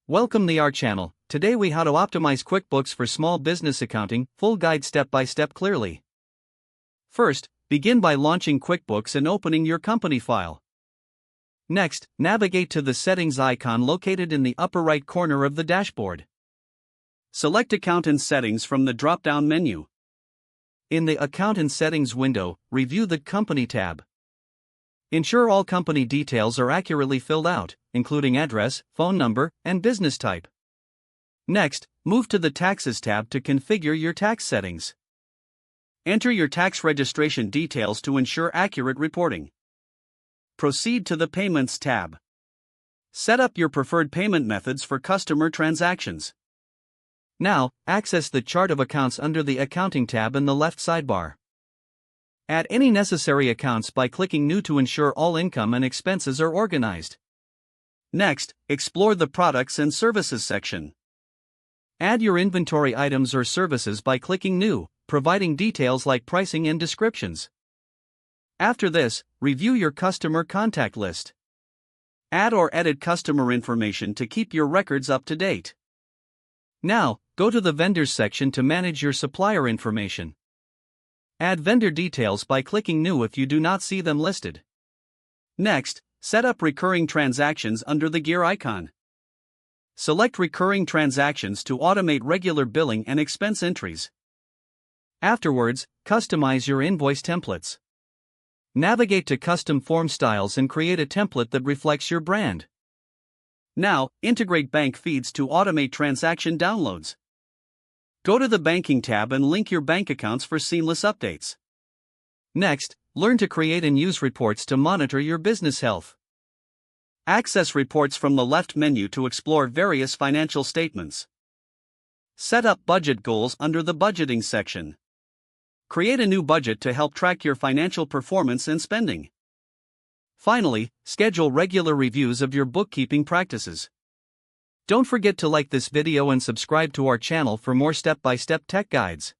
Welcome to our channel. Today we how to optimize QuickBooks for small business accounting, full guide step by step clearly. First, begin by launching QuickBooks and opening your company file. Next, navigate to the settings icon located in the upper right corner of the dashboard. Select Account and Settings from the drop-down menu. In the Account and Settings window, review the Company tab. Ensure all company details are accurately filled out, including address, phone number, and business type. Next, move to the Taxes tab to configure your tax settings. Enter your tax registration details to ensure accurate reporting. Proceed to the Payments tab. Set up your preferred payment methods for customer transactions. Now, access the Chart of Accounts under the Accounting tab in the left sidebar. Add any necessary accounts by clicking New to ensure all income and expenses are organized. Next, explore the Products and Services section. Add your inventory items or services by clicking New, providing details like pricing and descriptions. After this, review your customer contact list. Add or edit customer information to keep your records up to date. Now, go to the Vendors section to manage your supplier information. Add vendor details by clicking New if you do not see them listed. Next, set up recurring transactions under the gear icon. Select recurring transactions to automate regular billing and expense entries. Afterwards, customize your invoice templates. Navigate to Custom Form Styles and create a template that reflects your brand. Now, integrate bank feeds to automate transaction downloads. Go to the Banking tab and link your bank accounts for seamless updates. Next, learn to create and use reports to monitor your business health. Access reports from the left menu to explore various financial statements. Set up budget goals under the Budgeting section. Create a new budget to help track your financial performance and spending. Finally, schedule regular reviews of your bookkeeping practices. Don't forget to like this video and subscribe to our channel for more step-by-step tech guides.